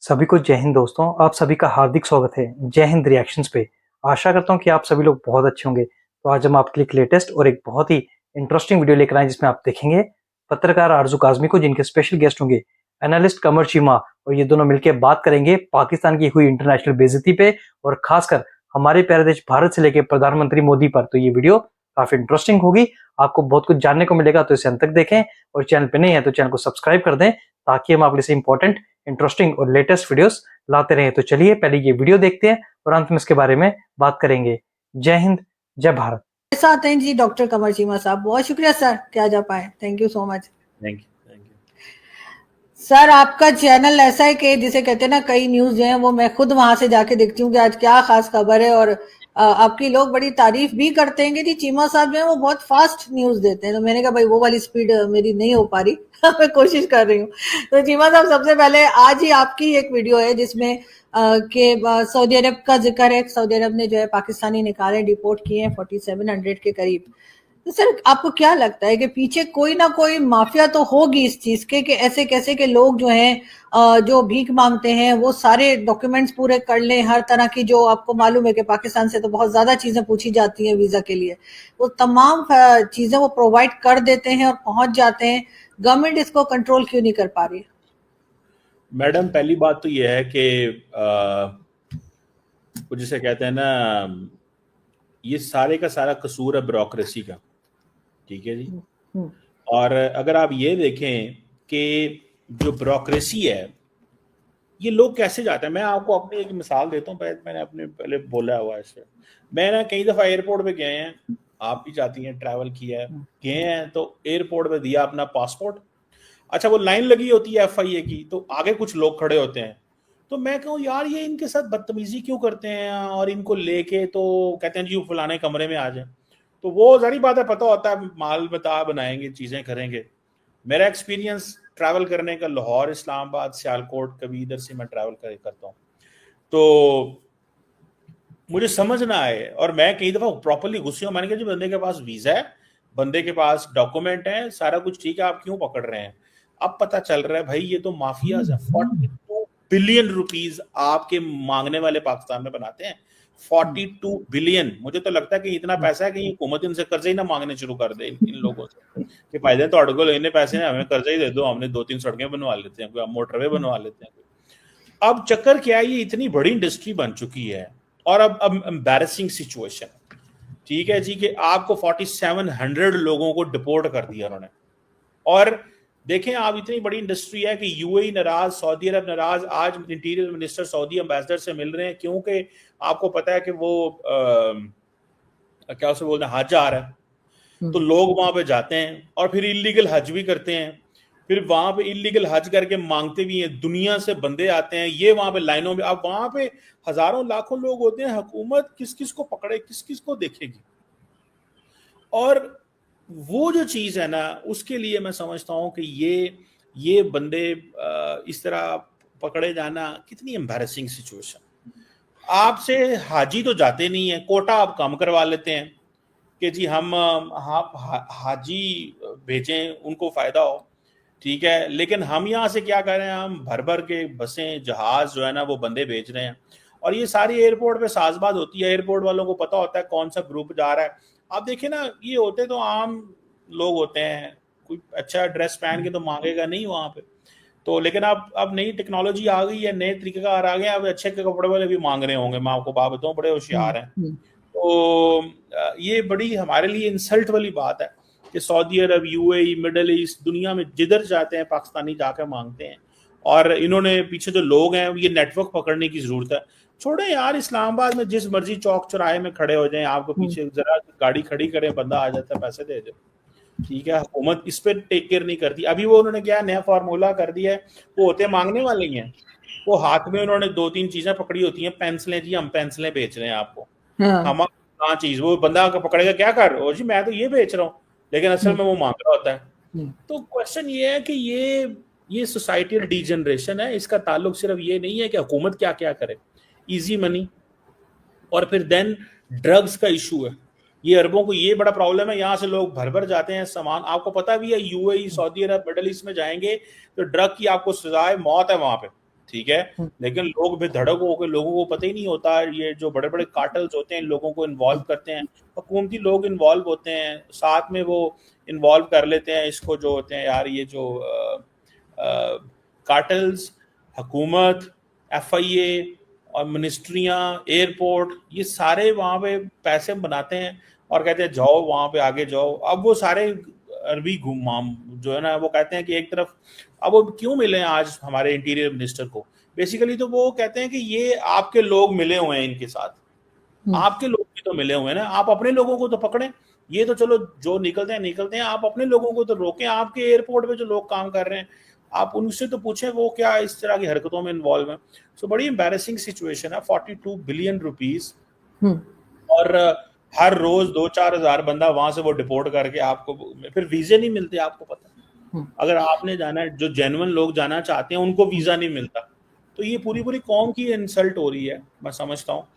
सभी को जय हिंद दोस्तों। आप सभी का हार्दिक स्वागत है जय हिंद रिएक्शंस पे। आशा करता हूँ कि आप सभी लोग बहुत अच्छे होंगे। तो आज हम आपके लिए एक लेटेस्ट और एक बहुत ही इंटरेस्टिंग वीडियो लेकर आए जिसमें आप देखेंगे पत्रकार आरजू काजमी को, जिनके स्पेशल गेस्ट होंगे एनालिस्ट कमर चीमा, और ये दोनों मिलकर बात करेंगे पाकिस्तान की हुई इंटरनेशनल बेइज्जती पे और खासकर हमारे प्यारे देश भारत से लेकर प्रधानमंत्री मोदी पर। तो ये वीडियो काफी इंटरेस्टिंग होगी, आपको बहुत कुछ जानने को मिलेगा। तो इसे अंत तक देखें और चैनल पे नहीं है तो चैनल को सब्सक्राइब कर दें ताकि हम आपके लिए इंपॉर्टेंट, इंटरेस्टिंग और लेटेस्ट वीडियोस लाते रहे। तो चलिए पहले ये वीडियो देखते हैं और अंत में इसके बारे में बात करेंगे। जय हिंद, जय भारत। साथ हैं जी डॉक्टर कमर चीमा साहब। बहुत शुक्रिया सर कि आज आप आए। Thank you so much. Thank you sir, आपका चैनल ऐसा है कि जिसे कहते हैं ना, कई न्यूज जो है वो मैं खुद वहां से जाके देखती हूँ कि आज क्या खास खबर है, और आपकी लोग बड़ी तारीफ भी करते हैं कि जी चीमा साहब जो है वो बहुत फास्ट न्यूज देते हैं। तो मैंने कहा भाई वो वाली स्पीड मेरी नहीं हो पा रही मैं कोशिश कर रही हूँ। तो चीमा साहब, सबसे पहले आज ही आपकी एक वीडियो है जिसमें के सऊदी अरब का जिक्र है। सऊदी अरब ने जो है पाकिस्तानी निकाले, डिपोर्ट किए हैं 4700 के करीब। तो सर, आपको क्या लगता है कि पीछे कोई ना कोई माफिया तो होगी इस चीज के, कि ऐसे कैसे के लोग जो हैं जो भीख मांगते हैं वो सारे डॉक्यूमेंट्स पूरे कर लें, हर तरह की, जो आपको मालूम है कि पाकिस्तान से तो बहुत ज्यादा चीजें पूछी जाती हैं वीजा के लिए, वो तमाम चीजें वो प्रोवाइड कर देते हैं और पहुंच जाते हैं। गवर्नमेंट इसको कंट्रोल क्यों नहीं कर पा रही? मैडम, पहली बात तो यह है कि जिसे कहते हैं ना, ये सारे का सारा कसूर है ब्यूरोक्रेसी का। ठीक है जी। और अगर आप ये देखें कि जो ब्यूरोक्रेसी है, ये लोग कैसे जाते हैं। मैं आपको अपनी एक मिसाल देता हूँ। मैंने अपने पहले बोला हुआ है इससे। मैं ना कई दफ़ा एयरपोर्ट पे गए हैं, आप भी जाती हैं, ट्रैवल किया है, गए हैं तो एयरपोर्ट पे दिया अपना पासपोर्ट। अच्छा, वो लाइन लगी होती है FIA की, तो आगे कुछ लोग खड़े होते हैं। तो मैं कहूँ यार ये इनके साथ बदतमीजी क्यों करते हैं, और इनको लेके तो कहते हैं जी फलाने कमरे में आ जाए। तो वो जारी बात है, पता होता है माल बता बनाएंगे, चीज़ें करेंगे। मेरा एक्सपीरियंस ट्रैवल करने का लाहौर, इस्लामाबाद, सियालकोट, कभी इधर से मैं ट्रैवल करता हूँ, तो मुझे समझ ना आए और मैं कई दफ़ा प्रॉपरली गुस्से हूँ। मैंने कहा जी बंदे के पास वीज़ा है, बंदे के पास डॉक्यूमेंट है, सारा कुछ ठीक है, आप क्यों पकड़ रहे हैं। अब पता चल रहा है भाई ये तो माफियाज है। 42 बिलियन रुपीस आपके मांगने वाले पाकिस्तान में बनाते हैं। 42 बिलियन। मुझे तो लगता है कि इतना पैसा है कि हुकूमत इनसे कर्जे ही ना मांगने शुरू कर दे इन लोगों से कि फायदे तो अड़गो लेने पैसे हैं, हमें कर्जा ही दे दो, हमने 2-3 सड़कें बनवा लेते हैं, मोटरवे बनवा लेते हैं। अब चक्कर क्या है, ये इतनी बड़ी इंडस्ट्री बन चुकी है और अब एम्बैरेसिंग सिचुएशन, ठीक है जी, कि आपको 4700 लोगों को डिपोर्ट कर दिया उन्होंने। और देखें आप, इतनी बड़ी इंडस्ट्री है कि UAE नाराज, सऊदी अरब नाराज। आज इंटीरियर मिनिस्टर सऊदी एम्बेसडर से मिल रहे हैं, क्योंकि आपको पता है कि वो क्या उसे बोलते हैं, हज आ रहा है। तो लोग वहां पे जाते हैं और फिर इलीगल हज भी करते हैं, फिर वहां पे इलीगल हज करके मांगते भी हैं। दुनिया से बंदे आते हैं, ये वहां पे लाइनों में, अब वहां पे हजारों लाखों लोग होते हैं। हुकूमत किस किस को पकड़े, किस किस को देखेगी। और वो जो चीज है ना, उसके लिए मैं समझता हूं कि ये बंदे इस तरह पकड़े जाना कितनी एम्बैरेसिंग सिचुएशन। आपसे हाजी तो जाते नहीं है, कोटा आप कम करवा लेते हैं कि जी हम हाजी भेजें, उनको फायदा हो, ठीक है। लेकिन हम यहाँ से क्या कर रहे हैं, हम भर भर के बसें, जहाज जो है ना वो बंदे भेज रहे हैं। और ये सारी एयरपोर्ट पे साजबाज होती है, एयरपोर्ट वालों को पता होता है कौन सा ग्रुप जा रहा है। आप देखिए ना, ये होते तो आम लोग होते हैं, कोई अच्छा ड्रेस पहन के तो मांगेगा नहीं वहां पे। तो लेकिन अब नई टेक्नोलॉजी आ गई है, नए तरीकेकार आ गए, अब अच्छे कपड़े वाले भी मांग रहे होंगे। मैं आपको बात बताऊं, बड़े होशियार हैं। तो ये बड़ी हमारे लिए इंसल्ट वाली बात है कि सऊदी अरब, UAE, मिडल ईस्ट, दुनिया में जिधर जाते हैं पाकिस्तानी जाकर मांगते हैं। और इन्होंने पीछे जो लोग हैं, ये नेटवर्क पकड़ने की जरूरत है। छोड़े यार, इस्लामाबाद में जिस मर्जी चौक चौराहे में खड़े हो जाएं, आपको पीछे जरा गाड़ी खड़ी करें, बंदा आ जाता है, पैसे दे दे, ठीक है। हुकूमत इस पे टेक केयर नहीं करती। अभी वो उन्होंने क्या नया फार्मूला कर दिया है, वो होते मांगने वाले ही हैं, वो हाथ में उन्होंने 2-3 चीजें पकड़ी होती हैं, पेंसिलें, जी हम पेंसिलें बेच रहे हैं आपको। हम कहाँ चीज, वो बंदा पकड़ेगा क्या कर, और जी मैं तो ये बेच रहा हूँ, लेकिन असल में वो मांग रहा होता है। तो क्वेश्चन ये है कि ये सोसाइटल डीजनरेशन है। इसका ताल्लुक सिर्फ ये नहीं है कि हुकूमत क्या क्या करे, इजी मनी, और फिर देन ड्रग्स का इशू है। ये अरबों को ये बड़ा प्रॉब्लम है, यहाँ से लोग भर भर जाते हैं सामान। आपको पता भी है UAE, सऊदी अरब, मिडल ईस्ट में जाएंगे तो ड्रग की आपको सजा है, मौत है वहां पे। ठीक है। लेकिन लोग बेधड़क होकर, लोगों को पता ही नहीं होता, ये जो बड़े बड़े कार्टल्स होते हैं लोगों को इन्वॉल्व करते हैं, हुकूमती लोग इन्वॉल्व होते हैं साथ में, वो इन्वॉल्व कर लेते हैं इसको, जो होते हैं यार ये जो कार्टल्स, हुकूमत, FIA और मिनिस्ट्रियाँ, एयरपोर्ट, ये सारे वहाँ पे पैसे बनाते हैं और कहते हैं जाओ वहाँ पे आगे जाओ। अब वो सारे अरबी घुमाम जो है ना, वो कहते हैं कि एक तरफ, अब वो क्यों मिले हैं आज हमारे इंटीरियर मिनिस्टर को, बेसिकली तो वो कहते हैं कि ये आपके लोग मिले हुए हैं इनके साथ, आपके लोग भी तो मिले हुए हैं ना, आप अपने लोगों को तो पकड़ें। ये तो चलो जो निकलते हैं, आप अपने लोगों को तो रोकें। आपके एयरपोर्ट पे जो लोग काम कर रहे हैं, आप उनसे तो पूछें वो क्या इस तरह की हरकतों में इन्वॉल्व है। सो बड़ी एम्बैरेसिंग सिचुएशन है। 42 बिलियन रुपीस, और हर रोज 2-4 हजार बंदा वहां से वो डिपोर्ट करके, आपको फिर वीजे नहीं मिलते, आपको पता है। अगर आपने जाना है, जो जेन्युइन लोग जाना चाहते हैं उनको वीजा नहीं मिलता, तो ये पूरी पूरी कौम की इंसल्ट हो रही है, मैं समझता हूँ।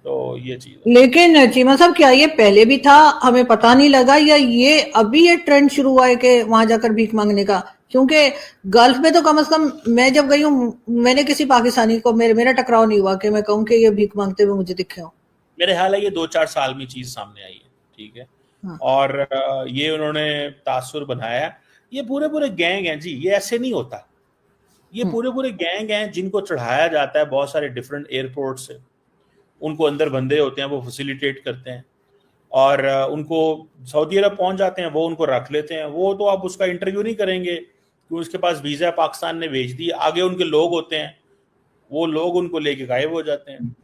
तो ये चीज है। लेकिन चीमा साहब, क्या ये पहले भी था, हमें पता नहीं लगा, या ये अभी ये ट्रेंड शुरू हुआ है कि वहां जाकर भीख मांगने का? क्योंकि गल्फ में तो कम से कम मैं जब गई हूँ, मैंने किसी पाकिस्तानी को मेरा टकराव नहीं हुआ कि मैं कहूँ कि ये भीख मांगते हुए मुझे दिखे हो। मेरे ख्याल है ये 2-4 साल में चीज सामने आई है, ठीक है। हाँ। और ये उन्होंने तासुर बनाया है। ये पूरे पूरे गैंग हैं जी, ये ऐसे नहीं होता। ये पूरे पूरे गैंग हैं जिनको चढ़ाया जाता है बहुत सारे डिफरेंट एयरपोर्ट से, उनको अंदर बंदे होते हैं, वो फैसिलिटेट करते हैं, और उनको सऊदी अरब पहुंच जाते हैं, वो उनको रख लेते हैं। वो तो आप उसका इंटरव्यू नहीं करेंगे कि उसके पास वीजा पाकिस्तान ने भेज दी, आगे उनके लोग होते हैं, वो लोग उनको लेके गायब हो जाते हैं।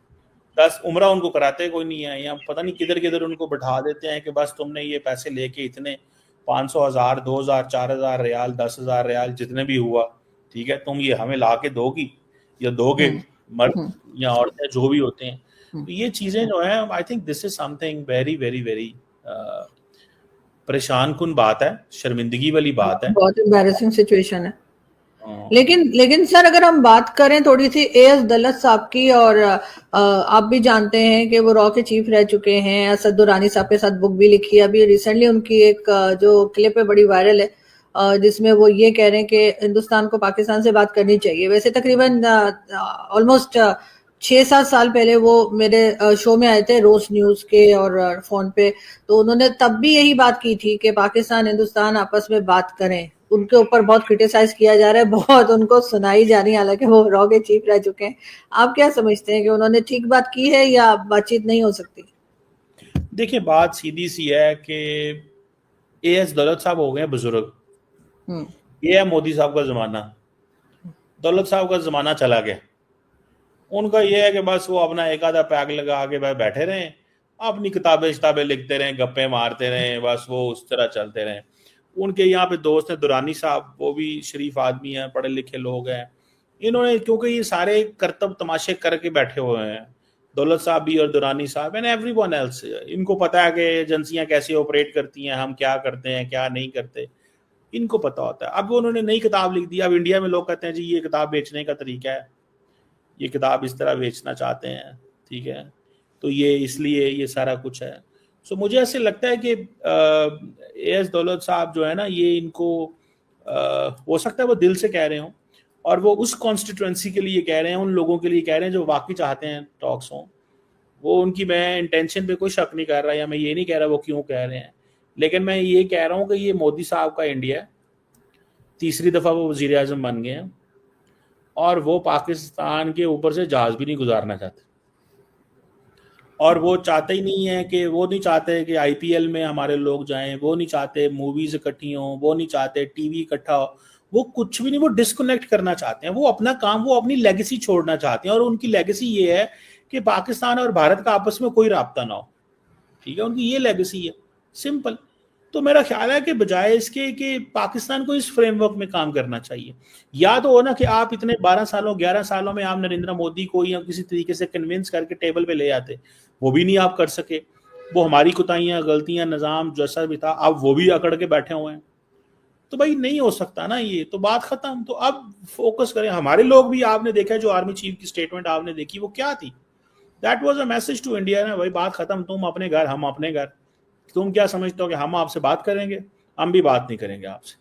10 उम्रा उनको कराते कोई नहीं है, या पता नहीं किधर किधर उनको बैठा देते हैं कि बस तुमने ये पैसे लेके इतने 500, 1000, 2000, 4000 रियाल, 10,000 रियाल, जितने भी हुआ, ठीक है, तुम ये हमें ला के दोगी या दोगे, मर्द या औरतें जो भी होते हैं। तो ये चीजें जो है, I think this is something very very very परेशान कुन बात है, शर्मिंदगी वाली बात है, बहुत एम्बैरेसिंग सिचुएशन है। लेकिन सर, अगर हम बात करें थोड़ी सी AS दलत साहब की, और आप भी जानते हैं कि वो रॉ के चीफ रह चुके हैं, असद दुरानी साहब के साथ बुक भी लिखी है। अभी रिसेंटली उनकी एक जो क्लिप है बड़ी वायरल है, जिसमें वो ये कह रहे हैं कि हिंदुस्तान को पाकिस्तान से बात करनी चाहिए। वैसे तकरीबन ऑलमोस्ट 6-7 साल पहले वो मेरे शो में आए थे, रोज न्यूज के और फोन पे, तो उन्होंने तब भी यही बात की थी कि पाकिस्तान हिंदुस्तान आपस में बात करें। उनके ऊपर बहुत क्रिटिसाइज किया जा रहा है, बहुत उनको सुनाई जा रही है, हालांकि वो रॉ के चीफ रह चुके हैं। आप क्या समझते हैं कि उन्होंने ठीक बात की है या बातचीत नहीं हो सकती? देखिए, बात सीधी सी है कि AS दौलत साहब हो गए बुजुर्ग, ये है मोदी साहब का जमाना, दौलत साहब का जमाना चला गया। उनका ये है कि बस वो अपना एक आधा पैक लगा के बैठे रहें, अपनी किताबें लिखते रहें, गप्पे मारते रहें, बस वो उस तरह चलते रहें। उनके यहाँ पे दोस्त हैं दुरानी साहब, वो भी शरीफ आदमी हैं, पढ़े लिखे लोग हैं। इन्होंने, क्योंकि ये सारे करतब तमाशे करके बैठे हुए हैं, दौलत साहब भी और दुरानी साहब एंड एवरीवन एल्स, इनको पता है कि एजेंसियां कैसे ऑपरेट करती हैं, हम क्या करते हैं क्या नहीं करते, इनको पता होता है। अब उन्होंने नई किताब लिख दी। अब इंडिया में लोग कहते हैं जी ये किताब बेचने का तरीका है, ये किताब इस तरह बेचना चाहते हैं, ठीक है, तो ये इसलिए ये सारा कुछ है। सो मुझे ऐसे लगता है कि AS दौलत साहब जो है ना, ये इनको हो सकता है वो दिल से कह रहे हो, और वो उस कॉन्स्टिट्यूएंसी के लिए कह रहे हैं, उन लोगों के लिए कह रहे हैं जो वाकई चाहते हैं टॉक्स हों। वो उनकी, मैं इंटेंशन पे कोई शक नहीं कर रहा, या मैं ये नहीं कह रहा वो क्यों कह रहे हैं, लेकिन मैं ये कह रहा हूँ कि ये मोदी साहब का इंडिया है, तीसरी दफ़ा वो वज़ीर आज़म बन गए हैं, और वो पाकिस्तान के ऊपर से जहाज भी नहीं गुजारना चाहते, और वो चाहते ही नहीं है कि, वो नहीं चाहते कि IPL में हमारे लोग जाएं, वो नहीं चाहते मूवीज इकट्ठी हों, वो नहीं चाहते टीवी इकट्ठा हो, वो कुछ भी नहीं, वो डिस्कनेक्ट करना चाहते हैं, वो अपना काम, वो अपनी लेगेसी छोड़ना चाहते हैं। और उनकी लेगेसी ये है कि पाकिस्तान और भारत का आपस में कोई राब्ता ना हो, ठीक है, उनकी ये लेगेसी है, सिंपल। तो मेरा ख्याल है कि बजाय इसके कि पाकिस्तान को इस फ्रेमवर्क में काम करना चाहिए, या तो हो ना कि आप इतने 12 सालों 11 सालों में आप नरेंद्र मोदी को या किसी तरीके से कन्विंस करके टेबल पे ले आते, वो भी नहीं आप कर सके। वो हमारी कोताहियां, गलतियां, निज़ाम जैसा भी था, अब वो भी अकड़ के बैठे हुए हैं, तो भाई नहीं हो सकता ना, ये तो बात खत्म। तो अब फोकस करें। हमारे लोग भी, आपने देखा जो आर्मी चीफ की स्टेटमेंट आपने देखी, वो क्या थी? That was a message to India ना, भाई बात खत्म, तुम अपने घर, हम अपने घर। तुम क्या समझते हो कि हम आपसे बात करेंगे? हम भी बात नहीं करेंगे आपसे,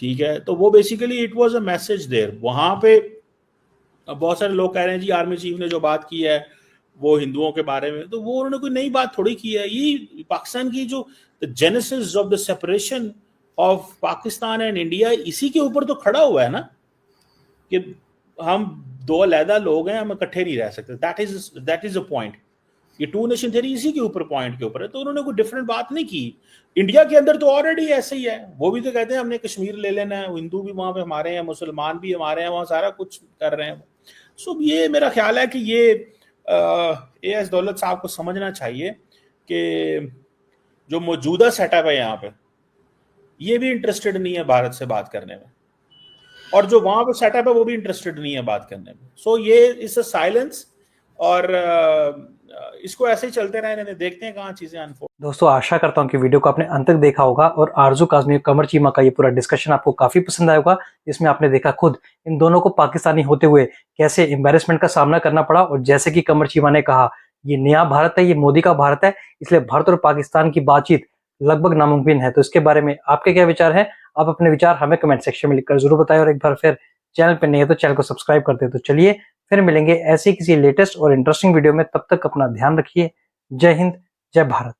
ठीक है। तो वो basically it was a message there. वहां पे अब बहुत सारे लोग कह रहे हैं जी आर्मी चीफ ने जो बात की है वो हिंदुओं के बारे में, तो वो उन्होंने कोई नई बात थोड़ी की है। ये पाकिस्तान की जो the genesis of the separation of Pakistan and India, इसी के ऊपर तो खड़ा हुआ है ना, कि हम दो अलहदा लोग हैं, हम इकट्ठे नहीं रह सकते। That is a point. ये टू नेशन थ्योरी इसी के ऊपर, पॉइंट के ऊपर है। तो उन्होंने कोई डिफरेंट बात नहीं की। इंडिया के अंदर तो ऑलरेडी ऐसे ही है, वो भी तो कहते हैं हमने कश्मीर ले लेना है, हिंदू भी वहां पे हमारे हैं, मुसलमान भी हमारे हैं, वहां सारा कुछ कर रहे हैं। सो ये मेरा ख्याल है कि ये एएस दौलत साहब को समझना चाहिए कि जो मौजूदा सेटअप है यहाँ पे, ये भी इंटरेस्टेड नहीं है भारत से बात करने में, और जो वहां पे सेटअप है वो भी इंटरेस्टेड नहीं है बात करने में। सो ये इस साइलेंस, और इसको ऐसे ही चलते रहने, देखते हैं कहाँ चीजें अनफोल्ड। दोस्तों आशा करता हूँ कि वीडियो को आपने अंत तक देखा होगा और आरजू काज़मी कमर चीमा का ये पूरा डिस्कशन आपको काफी पसंद आया होगा। इसमें आपने देखा खुद इन दोनों को पाकिस्तानी होते हुए कैसे एम्बेरसमेंट का सामना करना पड़ा, और जैसे कि कमर चीमा ने कहा ये नया भारत है, ये मोदी का भारत है, इसलिए भारत और पाकिस्तान की बातचीत लगभग नामुमकिन है। तो इसके बारे में आपके क्या विचार है? आप अपने विचार हमें कमेंट सेक्शन में लिखकर जरूर बताएं, और एक बार फिर चैनल पर नहीं है तो चैनल को सब्सक्राइब कर दे। तो चलिए फिर मिलेंगे ऐसे किसी लेटेस्ट और इंटरेस्टिंग वीडियो में, तब तक अपना ध्यान रखिए। जय हिंद, जय भारत।